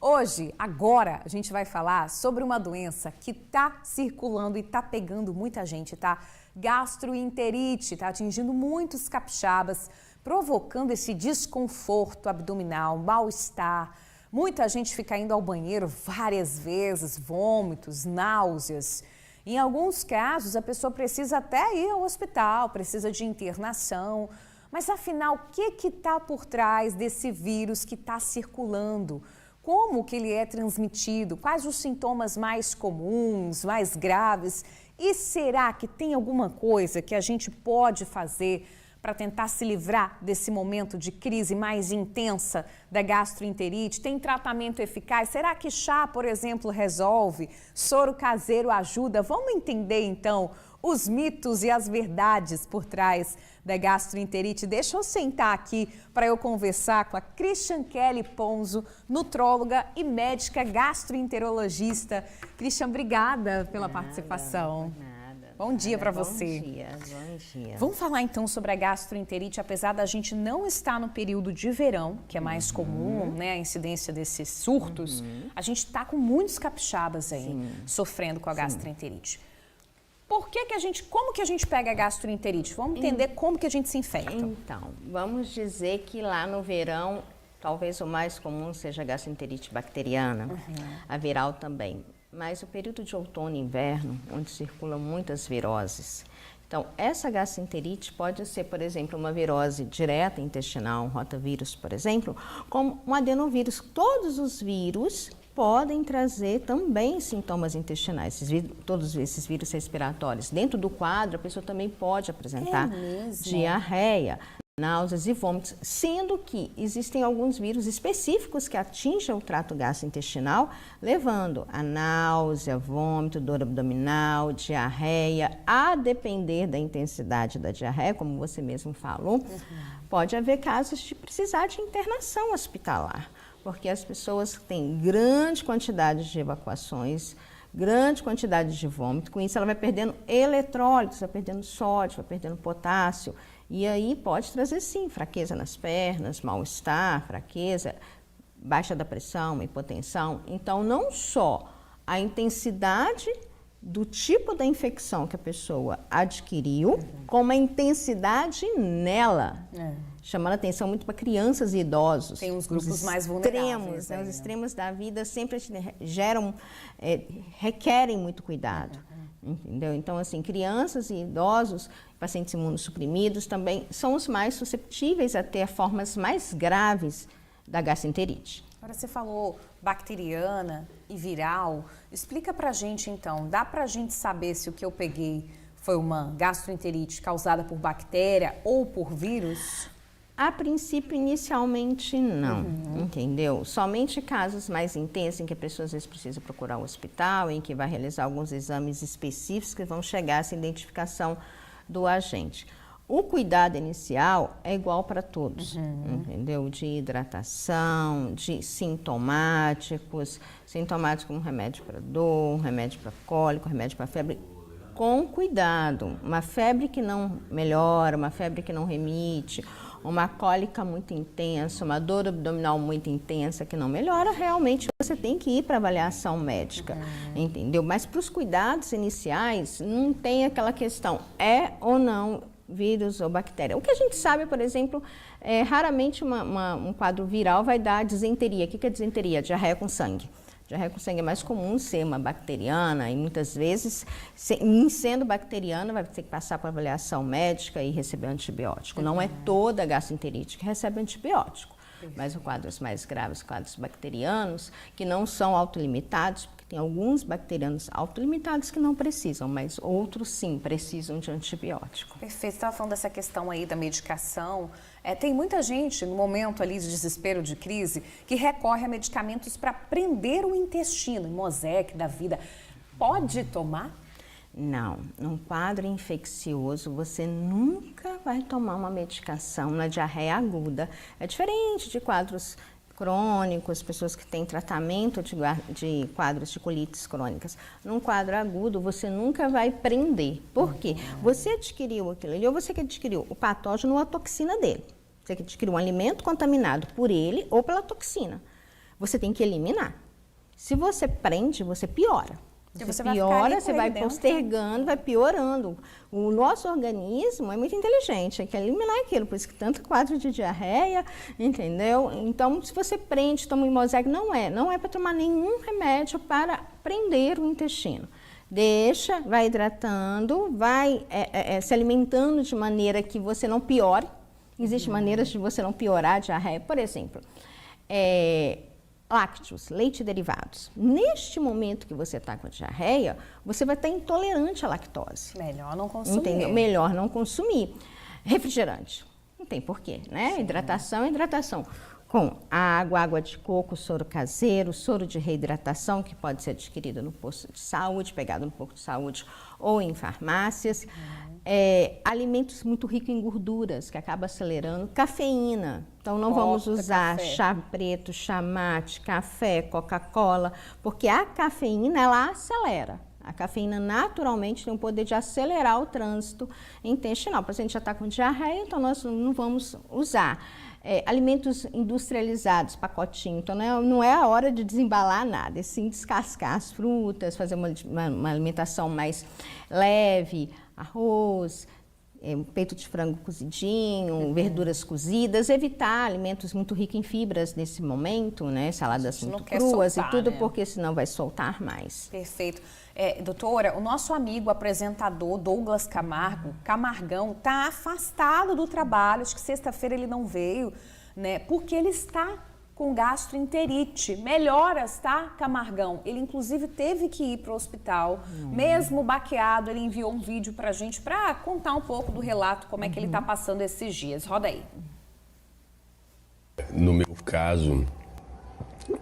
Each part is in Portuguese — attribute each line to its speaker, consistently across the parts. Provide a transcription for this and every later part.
Speaker 1: Hoje, agora, a gente vai falar sobre uma doença que está circulando e está pegando muita gente, tá? Gastroenterite, está atingindo muitos capixabas, provocando esse desconforto abdominal, mal-estar. Muita gente fica indo ao banheiro várias vezes, vômitos, náuseas. Em alguns casos, a pessoa precisa até ir ao hospital, precisa de internação. Mas afinal, o que está por trás desse vírus que está circulando? Como que ele é transmitido? Quais os sintomas mais comuns, mais graves? E será que tem alguma coisa que a gente pode fazer para tentar se livrar desse momento de crise mais intensa da gastroenterite? Tem tratamento eficaz? Será que chá, por exemplo, resolve? Soro caseiro ajuda? Vamos entender, então, os mitos e as verdades por trás da gastroenterite. Deixa eu sentar aqui para eu conversar com a Christian Kelly Ponzo, nutróloga e médica gastroenterologista. Christian, obrigada pela participação. Bom dia para você.
Speaker 2: Bom dia.
Speaker 1: Vamos falar então sobre a gastroenterite, apesar da gente não estar no período de verão, que é mais comum, né, a incidência desses surtos, a gente está com muitos capixabas aí sofrendo com a gastroenterite. Como que a gente pega a gastroenterite? Vamos entender como que a gente se infecta.
Speaker 2: Então, vamos dizer que lá no verão, talvez o mais comum seja a gastroenterite bacteriana, a viral também. Mas o período de outono e inverno, onde circulam muitas viroses. Então, essa gastroenterite pode ser, por exemplo, uma virose direta intestinal, um rotavírus, por exemplo, como um adenovírus. Todos os vírus podem trazer também sintomas intestinais, todos esses vírus respiratórios. Dentro do quadro, a pessoa também pode apresentar diarreia, náuseas e vômitos, sendo que existem alguns vírus específicos que atingem o trato gastrointestinal, levando a náusea, vômito, dor abdominal, diarreia, a depender da intensidade da diarreia, como você mesmo falou, pode haver casos de precisar de internação hospitalar, porque as pessoas têm grande quantidade de evacuações, grande quantidade de vômito, com isso ela vai perdendo eletrólitos, vai perdendo sódio, vai perdendo potássio, e aí pode trazer sim fraqueza nas pernas, mal-estar, fraqueza, baixa da pressão, hipotensão. Então não só a intensidade do tipo da infecção que a pessoa adquiriu, como a intensidade nela. Chamando a atenção muito para crianças e idosos.
Speaker 1: Tem uns grupos mais vulneráveis.
Speaker 2: Os extremos da vida sempre requerem muito cuidado. Entendeu? Então, assim, crianças e idosos, pacientes imunossuprimidos também são os mais susceptíveis a ter formas mais graves da gastroenterite.
Speaker 1: Agora você falou bacteriana e viral. Explica pra gente então, dá pra gente saber se o que eu peguei foi uma gastroenterite causada por bactéria ou por vírus?
Speaker 2: A princípio, inicialmente, não, entendeu? Somente casos mais intensos em que a pessoa às vezes precisa procurar um hospital, em que vai realizar alguns exames específicos que vão chegar a essa identificação do agente. O cuidado inicial é igual para todos, entendeu? De hidratação, de sintomáticos como remédio para dor, remédio para cólico, remédio para febre, com cuidado. Uma febre que não melhora, uma febre que não remite, uma cólica muito intensa, uma dor abdominal muito intensa que não melhora, realmente você tem que ir para avaliação médica, entendeu? Mas para os cuidados iniciais, não tem aquela questão, é ou não vírus ou bactéria. O que a gente sabe, por exemplo, raramente um quadro viral vai dar disenteria. O que é disenteria? Diarreia com sangue. Diarreia com sangue é mais comum ser uma bacteriana e muitas vezes, sendo bacteriana, vai ter que passar por avaliação médica e receber antibiótico. Não é toda a gastroenterite que recebe antibiótico, mas os quadros mais graves, quadros bacterianos, que não são autolimitados, porque tem alguns bacterianos autolimitados que não precisam, mas outros sim precisam de antibiótico.
Speaker 1: Perfeito, você estava falando dessa questão aí da medicação. Tem muita gente no momento ali de desespero, de crise, que recorre a medicamentos para prender o intestino, Mosec da vida. Pode tomar?
Speaker 2: Não, num quadro infeccioso você nunca vai tomar uma medicação na diarreia aguda. É diferente de quadros crônicos, pessoas que têm tratamento de quadros de colites crônicas. Num quadro agudo, você nunca vai prender. Por quê? Você adquiriu aquilo ali, ou você que adquiriu o patógeno ou a toxina dele. Você que adquiriu um alimento contaminado por ele ou pela toxina. você tem que eliminar. Se você prende, você piora. Você piora, você vai postergando, vai piorando. O nosso organismo é muito inteligente, é que eliminar aquilo, por isso que tanto quadro de diarreia, entendeu? Então, se você prende, toma um Imosec, não é para tomar nenhum remédio para prender o intestino. Deixa, vai hidratando, vai se alimentando de maneira que você não piore. Existem maneiras de você não piorar a diarreia, por exemplo, lácteos, leite e derivados. Neste momento que você está com a diarreia, você vai estar intolerante à lactose.
Speaker 1: Melhor não consumir.
Speaker 2: Entendeu? Melhor não consumir. Refrigerante, não tem porquê, né? Sim. Hidratação. Com água de coco, soro caseiro, soro de reidratação, que pode ser adquirido no posto de saúde, pegado no posto de saúde ou em farmácias. Alimentos muito ricos em gorduras, que acaba acelerando. Cafeína. Então, não vamos usar chá preto, chá mate, café, Coca-Cola, porque a cafeína, ela acelera. A cafeína, naturalmente, tem o poder de acelerar o trânsito intestinal. O paciente já está com diarreia, então nós não vamos usar. Alimentos industrializados, pacotinho. Então, não é a hora de desembalar nada, é sim descascar as frutas, fazer uma alimentação mais leve, arroz, peito de frango cozidinho, verduras cozidas, evitar alimentos muito ricos em fibras nesse momento, né? Saladas muito cruas soltar, e tudo, né? Porque senão vai soltar mais.
Speaker 1: Perfeito. Doutora, o nosso amigo apresentador Douglas Camargão, está afastado do trabalho, acho que sexta-feira ele não veio, né? Porque ele está com gastroenterite. Melhoras, tá, Camargão? Ele, inclusive, teve que ir para o hospital. Mesmo baqueado, ele enviou um vídeo para a gente para contar um pouco do relato, como é que ele está passando esses dias. Roda aí.
Speaker 3: No meu caso,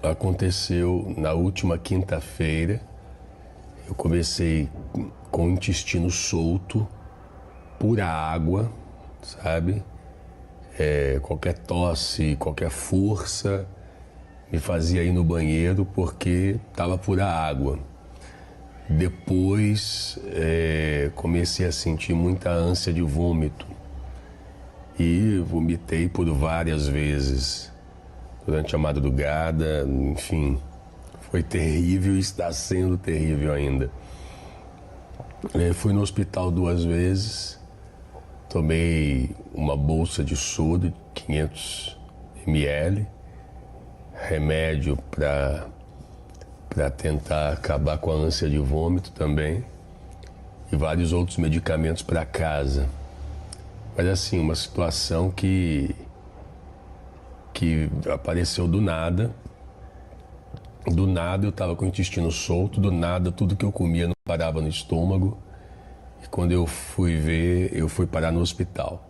Speaker 3: aconteceu na última quinta-feira. Eu comecei com o intestino solto, pura água, sabe? Qualquer tosse, qualquer força me fazia ir no banheiro porque estava pura água. Depois comecei a sentir muita ânsia de vômito e vomitei por várias vezes durante a madrugada, enfim, foi terrível e está sendo terrível ainda. Fui no hospital 2 vezes. Tomei uma bolsa de soda de 500 ml, remédio para tentar acabar com a ânsia de vômito também e vários outros medicamentos para casa. Mas assim, uma situação que apareceu do nada. Do nada eu estava com o intestino solto, do nada tudo que eu comia não parava no estômago. E quando eu fui ver, eu fui parar no hospital.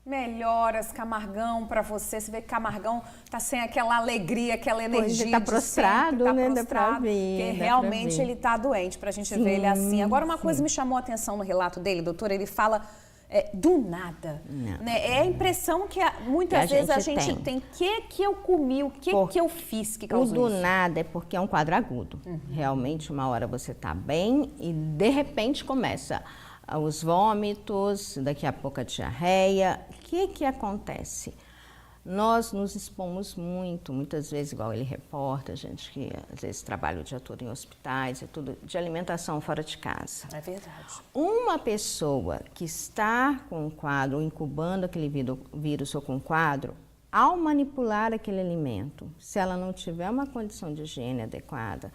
Speaker 1: Melhoras, Camargão, para você. Você vê que Camargão tá sem aquela alegria, aquela energia.
Speaker 2: Ele tá prostrado, né?
Speaker 1: Dá pra ver. Porque realmente ele tá doente, pra gente ver ele assim. Agora, uma coisa me chamou a atenção no relato dele, doutora, ele fala do nada. Né? É a impressão que muitas vezes a gente tem. O que eu comi, o que eu fiz que causou isso?
Speaker 2: O do nada é porque é um quadro agudo. Realmente, uma hora você tá bem e de repente começa os vômitos, daqui a pouco a diarreia. O que acontece? Nós nos expomos muitas vezes, igual ele reporta, gente que às vezes trabalha o dia todo em hospitais e tudo, de alimentação fora de casa.
Speaker 1: É verdade.
Speaker 2: Uma pessoa que está com um quadro, ou incubando aquele vírus ou com quadro, ao manipular aquele alimento, se ela não tiver uma condição de higiene adequada,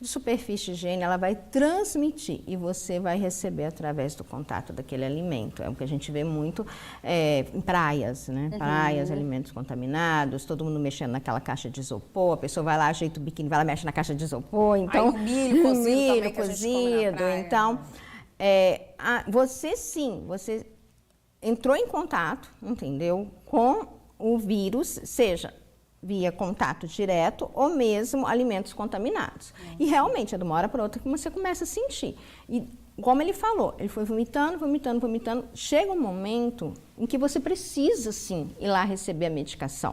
Speaker 2: de superfície de higiene, ela vai transmitir e você vai receber através do contato daquele alimento. É o que a gente vê muito em praias, né? Praias, alimentos contaminados, todo mundo mexendo naquela caixa de isopor, a pessoa vai lá, ajeita o biquíni, vai lá, mexe na caixa de isopor, então...
Speaker 1: Aí o milho cozido
Speaker 2: cozido, então... você sim, você entrou em contato, entendeu? Com o vírus, seja via contato direto ou mesmo alimentos contaminados. E realmente, é de uma hora para outra que você começa a sentir. E como ele falou, ele foi vomitando. Chega um momento em que você precisa, sim, ir lá receber a medicação.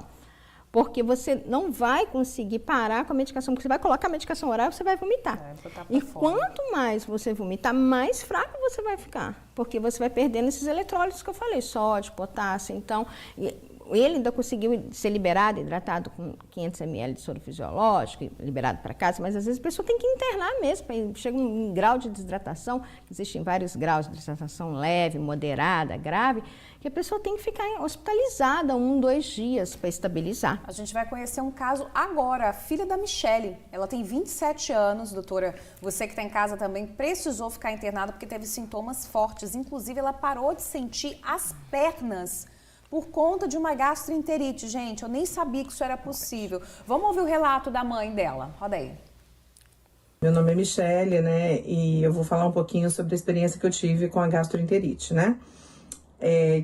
Speaker 2: Porque você não vai conseguir parar com a medicação, porque você vai colocar a medicação oral e você vai vomitar. E quanto mais você vomitar, mais fraco você vai ficar. Porque você vai perdendo esses eletrólitos que eu falei, sódio, potássio, então... ele ainda conseguiu ser liberado, hidratado com 500 ml de soro fisiológico, liberado para casa, mas às vezes a pessoa tem que internar mesmo, chega um grau de desidratação, existem vários graus de desidratação leve, moderada, grave, que a pessoa tem que ficar hospitalizada 1, 2 dias para estabilizar.
Speaker 1: A gente vai conhecer um caso agora, a filha da Michele. Ela tem 27 anos, doutora. Você que está em casa também precisou ficar internada porque teve sintomas fortes. Inclusive, ela parou de sentir as pernas por conta de uma gastroenterite. Gente, eu nem sabia que isso era possível. Vamos ouvir o relato da mãe dela. Roda aí.
Speaker 4: Meu nome é Michele, né? E eu vou falar um pouquinho sobre a experiência que eu tive com a gastroenterite, né?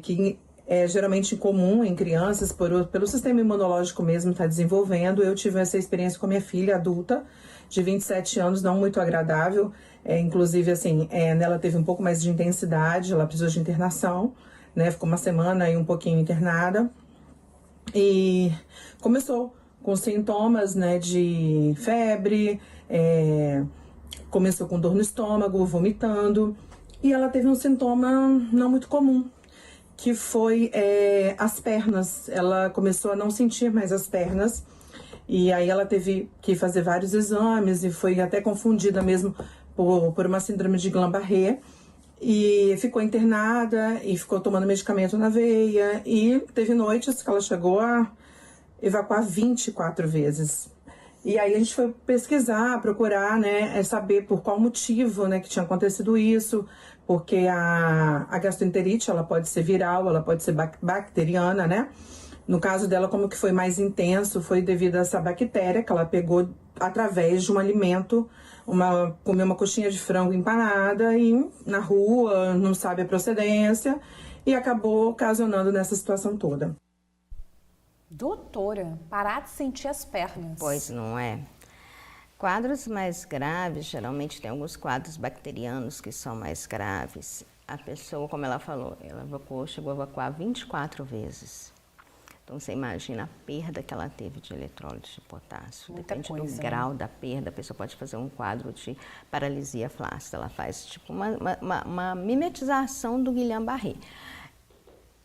Speaker 4: Que é geralmente comum em crianças, pelo sistema imunológico mesmo estar desenvolvendo. Eu tive essa experiência com a minha filha adulta, de 27 anos, não muito agradável. Inclusive, assim, nela teve um pouco mais de intensidade, ela precisou de internação, né? Ficou uma semana e um pouquinho internada. E começou com sintomas, né, de febre, começou com dor no estômago, vomitando. E ela teve um sintoma não muito comum, que foi as pernas. Ela começou a não sentir mais as pernas. E aí ela teve que fazer vários exames e foi até confundida mesmo por uma síndrome de Guillain-Barré. E ficou internada e ficou tomando medicamento na veia. E teve noites que ela chegou a evacuar 24 vezes. E aí a gente foi pesquisar, procurar, né, saber por qual motivo, né, que tinha acontecido isso. Porque a gastroenterite, ela pode ser viral, ela pode ser bacteriana, né? No caso dela, como que foi mais intenso, foi devido a essa bactéria que ela pegou através de um alimento, comeu uma coxinha de frango empanada e na rua, não sabe a procedência, e acabou ocasionando nessa situação toda.
Speaker 1: Doutora, parar de sentir as pernas.
Speaker 2: Pois não é. Quadros mais graves, geralmente tem alguns quadros bacterianos que são mais graves. A pessoa, como ela falou, ela chegou a evacuar 24 vezes. Então, você imagina a perda que ela teve de eletrólito de potássio.
Speaker 1: Muita
Speaker 2: Depende
Speaker 1: coisa,
Speaker 2: do grau da perda, a pessoa pode fazer um quadro de paralisia flácida. Ela faz tipo uma mimetização do Guillain-Barré.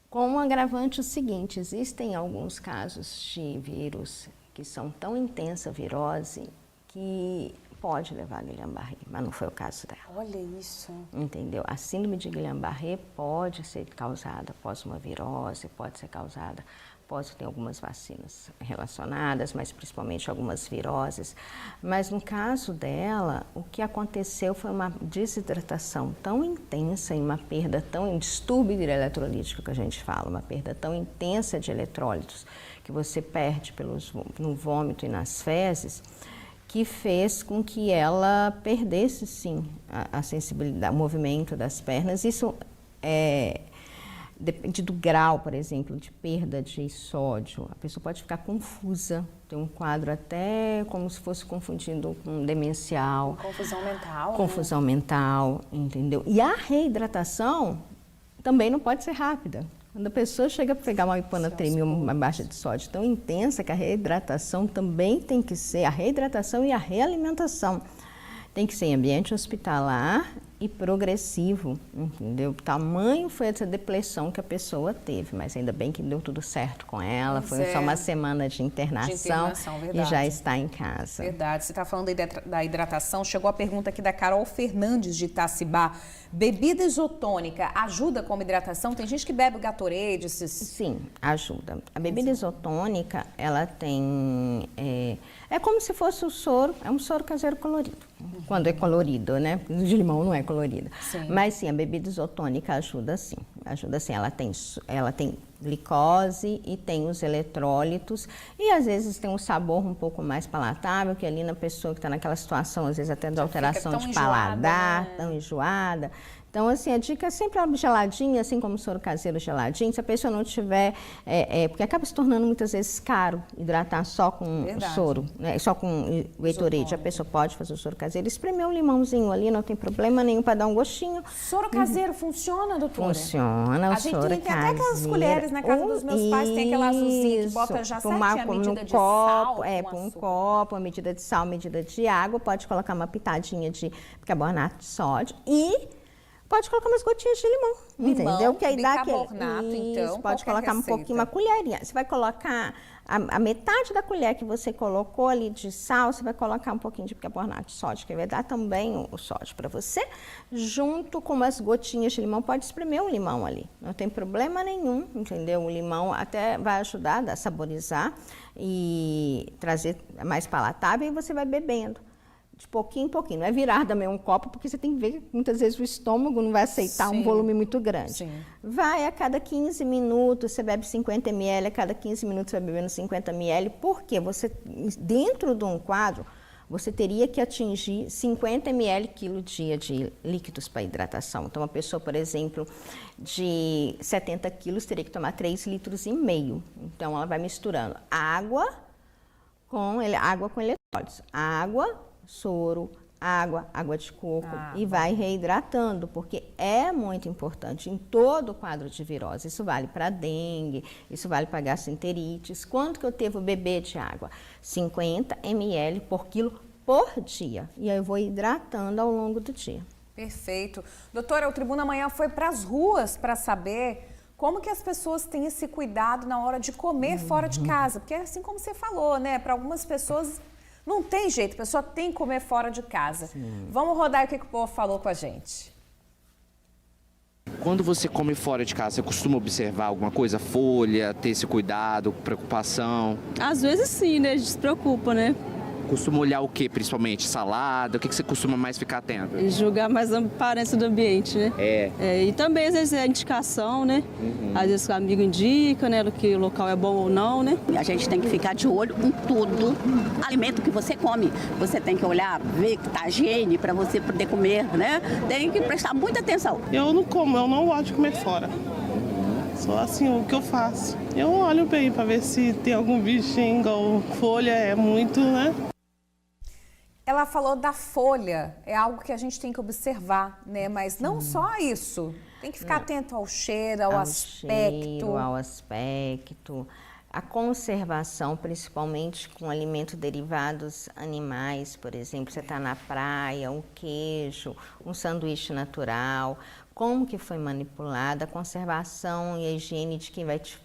Speaker 2: Com um agravante o seguinte, existem alguns casos de vírus que são tão intensa a virose que pode levar a Guillain-Barré, mas não foi o caso dela.
Speaker 1: Olha isso.
Speaker 2: Entendeu? A síndrome de Guillain-Barré pode ser causada após uma virose, pode ser causada após ter algumas vacinas relacionadas, mas principalmente algumas viroses. Mas no caso dela, o que aconteceu foi uma desidratação tão intensa e uma perda tão distúrbio eletrolítico que a gente fala, uma perda tão intensa de eletrólitos que você perde no vômito e nas fezes, que fez com que ela perdesse, sim, a sensibilidade, o movimento das pernas. Isso depende do grau, por exemplo, de perda de sódio. A pessoa pode ficar confusa, tem um quadro até como se fosse confundindo com demencial.
Speaker 1: Confusão mental.
Speaker 2: Confusão mental, entendeu? E a reidratação também não pode ser rápida. Quando a pessoa chega a pegar uma hiponatremia, uma baixa de sódio tão intensa, que a reidratação também tem que ser, a reidratação e a realimentação tem que ser em ambiente hospitalar e progressivo, entendeu? O tamanho foi essa depressão que a pessoa teve, mas ainda bem que deu tudo certo com ela, foi só uma semana de internação e já está em casa.
Speaker 1: Verdade, você está falando aí da hidratação, chegou a pergunta aqui da Carol Fernandes de Itacibá. Bebida isotônica ajuda como hidratação? Tem gente que bebe o Gatorade?
Speaker 2: Sim, ajuda. A bebida isotônica, ela tem... É como se fosse o soro, é um soro caseiro colorido. Quando é colorido, né? De limão não é colorido.
Speaker 1: Sim.
Speaker 2: Mas sim, a bebida isotônica ajuda sim. Ajuda sim. Ela tem glicose e tem os eletrólitos. E às vezes tem um sabor um pouco mais palatável, que ali na pessoa que está naquela situação, às vezes até de alteração de paladar, né? Tão enjoada. Então, assim, a dica é sempre ela geladinha, assim como o soro caseiro geladinho. Se a pessoa não tiver... porque acaba se tornando muitas vezes caro hidratar só com soro, né? Só com o Gatorade. A pessoa pode fazer o soro caseiro, espremer um limãozinho ali, não tem problema nenhum para dar um gostinho.
Speaker 1: Soro caseiro funciona, doutora?
Speaker 2: Funciona, o soro caseiro.
Speaker 1: Tem até aquelas colheres na casa dos meus pais, tem aquela azulzinha que bota já certinho a medida de sal.
Speaker 2: Põe um copo, a medida de sal, a medida de água, pode colocar uma pitadinha de bicarbonato de sódio e... Pode colocar umas gotinhas de limão, entendeu? Que aí dá
Speaker 1: bicarbonato, então,
Speaker 2: pode colocar um pouquinho, uma colherinha. Você vai colocar a metade da colher que você colocou ali de sal, você vai colocar um pouquinho de bicarbonato de sódio, que vai dar também o sódio para você, junto com umas gotinhas de limão. Pode espremer um limão ali, não tem problema nenhum, entendeu? O limão até vai ajudar a saborizar e trazer mais palatável, e você vai bebendo. De pouquinho em pouquinho, não é virar também um copo, porque você tem que ver que muitas vezes o estômago não vai aceitar um volume muito grande.
Speaker 1: Sim.
Speaker 2: Vai a cada 15 minutos, você bebe 50 ml, a cada 15 minutos você vai bebendo 50 ml, porque você, dentro de um quadro, você teria que atingir 50 ml quilo dia de líquidos para hidratação. Então, uma pessoa, por exemplo, de 70 quilos teria que tomar 3,5 litros. Então, ela vai misturando água com eletrólitos. Água, soro, água de coco e vai reidratando, porque é muito importante em todo o quadro de virose. Isso vale para dengue, isso vale para gastroenterites. Quanto que eu devo beber de água? 50 ml por quilo por dia. E aí eu vou hidratando ao longo do dia.
Speaker 1: Perfeito. Doutora, o Tribuna Amanhã foi para as ruas para saber como que as pessoas têm esse cuidado na hora de comer fora de casa. Porque assim como você falou, né? Para algumas pessoas não tem jeito, a pessoa tem que comer fora de casa. Sim. Vamos rodar o que o povo falou com a gente.
Speaker 5: Quando você come fora de casa, você costuma observar alguma coisa? Folha, ter esse cuidado, preocupação?
Speaker 6: Às vezes sim, né? A gente se preocupa, né?
Speaker 5: Costuma olhar o que, principalmente? Salada? O que você costuma mais ficar atento?
Speaker 6: E julgar mais a aparência do ambiente, né? E também, às vezes, é indicação, né? Às vezes o amigo indica, né? Que o local é bom ou não, né?
Speaker 7: A gente tem que ficar de olho em tudo alimento que você come. Você tem que olhar, ver que tá a higiene para você poder comer, né? Tem que prestar muita atenção.
Speaker 8: Eu não como, eu não gosto de comer fora. Só assim, o que eu faço. Eu olho bem para ver se tem algum bichinho, igual folha, é muito, né?
Speaker 1: Ela falou da folha, é algo que a gente tem que observar, né? Mas não só isso, tem que ficar atento ao cheiro, ao
Speaker 2: aspecto. A conservação, principalmente com alimentos derivados animais, por exemplo, você está na praia, um queijo, um sanduíche natural, como que foi manipulada, a conservação e a higiene de quem vai te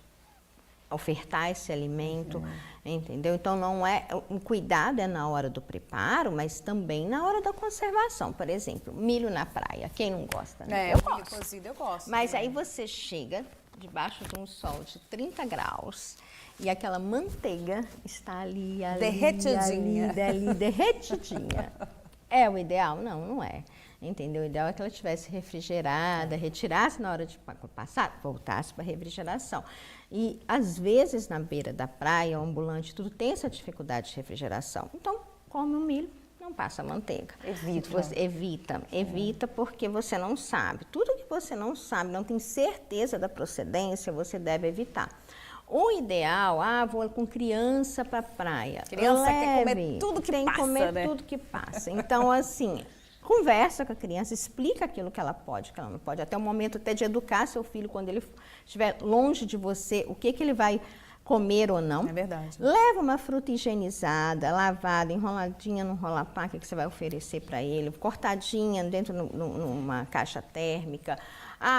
Speaker 2: ofertar esse alimento, entendeu? Então, não é, o cuidado é na hora do preparo, mas também na hora da conservação. Por exemplo, milho na praia, quem não gosta, né?
Speaker 1: Eu milho cozido eu gosto.
Speaker 2: Mas aí você chega debaixo de um sol de 30 graus e aquela manteiga está ali derretidinha. Derretidinha. É o ideal? Não, não é. Entendeu? O ideal é que ela estivesse refrigerada, retirasse na hora de passar, voltasse para a refrigeração. E, às vezes, na beira da praia, o ambulante, tudo tem essa dificuldade de refrigeração. Então, come o milho, não passa manteiga. Evita, porque você não sabe. Tudo que você não sabe, não tem certeza da procedência, você deve evitar. O ideal, vou com criança para a praia.
Speaker 1: Criança quer comer tudo que passa,
Speaker 2: tem que comer tudo que passa. Então, assim... Conversa com a criança, explica aquilo que ela pode, que ela não pode. Até o momento até de educar seu filho, quando ele estiver longe de você, o que ele vai comer ou não.
Speaker 1: É verdade.
Speaker 2: Leva uma fruta higienizada, lavada, enroladinha no rola-paca que você vai oferecer para ele, cortadinha dentro numa caixa térmica.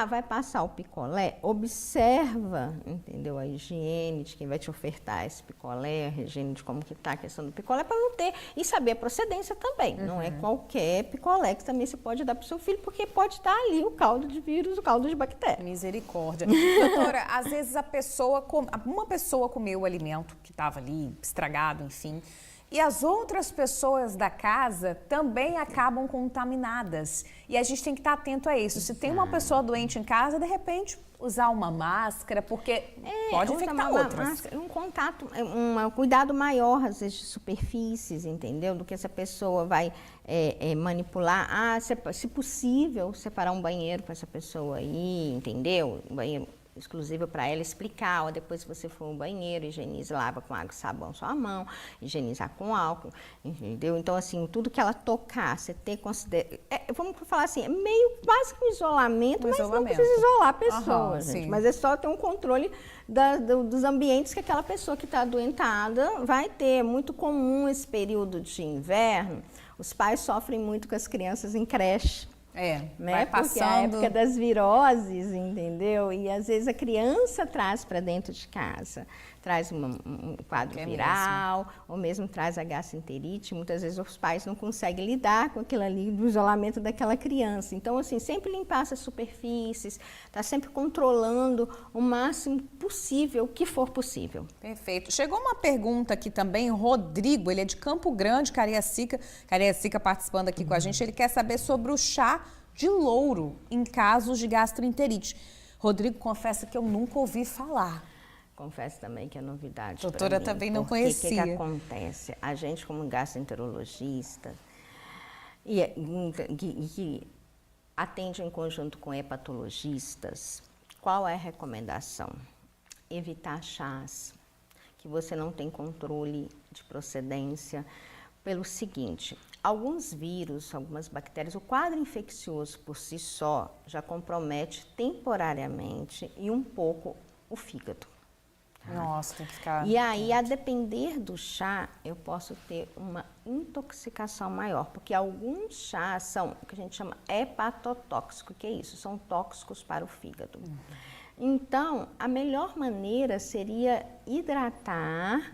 Speaker 2: Vai passar o picolé? Observa, entendeu? A higiene de quem vai te ofertar esse picolé, a higiene de como que está a questão do picolé, para não ter, e saber a procedência também. Não é qualquer picolé que também você pode dar para o seu filho, porque pode estar ali o caldo de vírus, o caldo de bactéria.
Speaker 1: Misericórdia. Doutora, às vezes uma pessoa comeu o alimento que estava ali estragado, enfim, e as outras pessoas da casa também acabam contaminadas. E a gente tem que estar atento a isso. Se tem uma pessoa doente em casa, de repente, usar uma máscara, porque pode infectar outras.
Speaker 2: Um contato, um cuidado maior, às vezes, de superfícies, entendeu? Do que essa pessoa vai manipular. Se possível, separar um banheiro para essa pessoa aí, entendeu? Um banheiro exclusiva para ela explicar, ou depois se você for ao banheiro, higieniza, lava com água e sabão sua mão, higienizar com álcool, entendeu? Então, assim, tudo que ela tocar, você ter vamos falar assim, é meio quase que um isolamento, mas não precisa isolar a pessoa, gente. Mas é só ter um controle dos ambientes que aquela pessoa que está adoentada vai ter. É muito comum esse período de inverno, os pais sofrem muito com as crianças em creche, né?
Speaker 1: vai passando.
Speaker 2: Porque é a época das viroses, entendeu? E às vezes a criança traz para dentro de casa, traz um quadro viral, ou mesmo traz a gastroenterite. Muitas vezes os pais não conseguem lidar com aquilo ali, do isolamento daquela criança. Então, assim, sempre limpar essas superfícies, tá sempre controlando o máximo possível, o que for possível.
Speaker 1: Perfeito. Chegou uma pergunta aqui também, Rodrigo, ele é de Campo Grande, Cariacica participando aqui com a gente, ele quer saber sobre o chá de louro em casos de gastroenterite. Rodrigo, confessa que eu nunca ouvi falar.
Speaker 2: Confesso também que é novidade.
Speaker 1: Doutora
Speaker 2: mim,
Speaker 1: também não
Speaker 2: porque
Speaker 1: conhecia.
Speaker 2: O que acontece? A gente, como gastroenterologista, que atende em conjunto com hepatologistas, qual é a recomendação? Evitar chás que você não tem controle de procedência, pelo seguinte: alguns vírus, algumas bactérias, o quadro infeccioso por si só já compromete temporariamente e um pouco o fígado.
Speaker 1: Nossa, tem que ficar...
Speaker 2: E aí, a depender do chá, eu posso ter uma intoxicação maior, porque alguns chás são o que a gente chama hepatotóxico, que é isso? São tóxicos para o fígado. Então, a melhor maneira seria hidratar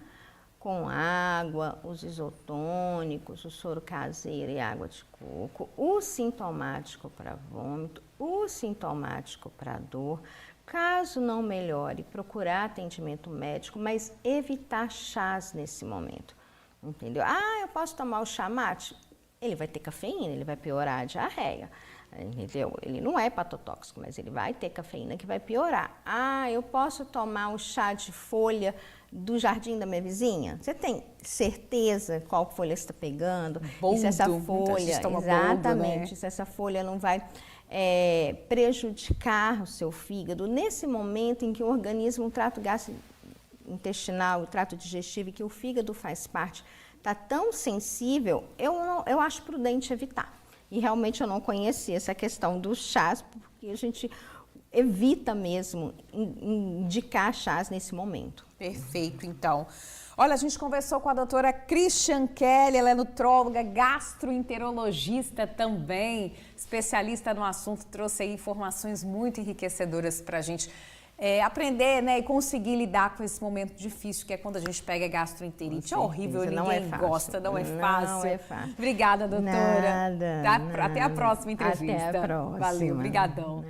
Speaker 2: com água, os isotônicos, o soro caseiro e água de coco, o sintomático para vômito, o sintomático para dor. Caso não melhore, procurar atendimento médico, mas evitar chás nesse momento, entendeu? Ah, eu posso tomar o chá mate? Ele vai ter cafeína, ele vai piorar a diarreia, entendeu? Ele não é hepatotóxico, mas ele vai ter cafeína que vai piorar. Ah, eu posso tomar o chá de folha do jardim da minha vizinha? Você tem certeza qual folha você está pegando?
Speaker 1: Boldo,
Speaker 2: e se essa folha, exatamente,
Speaker 1: boldo, né?
Speaker 2: Se essa folha não vai prejudicar o seu fígado, nesse momento em que o organismo, o trato gastrointestinal, o trato digestivo, e que o fígado faz parte, está tão sensível, eu acho prudente evitar. E realmente eu não conhecia essa questão dos chás, porque a gente evita mesmo indicar chás nesse momento.
Speaker 1: Perfeito, então. Olha, a gente conversou com a doutora Christian Kelly, ela é nutróloga, gastroenterologista também, especialista no assunto, trouxe aí informações muito enriquecedoras para a gente aprender, né, e conseguir lidar com esse momento difícil, que é quando a gente pega gastroenterite. É horrível, ninguém gosta, não é fácil.
Speaker 2: Não é fácil.
Speaker 1: Obrigada, doutora.
Speaker 2: Nada.
Speaker 1: Até a próxima entrevista.
Speaker 2: Até a próxima.
Speaker 1: Valeu, brigadão.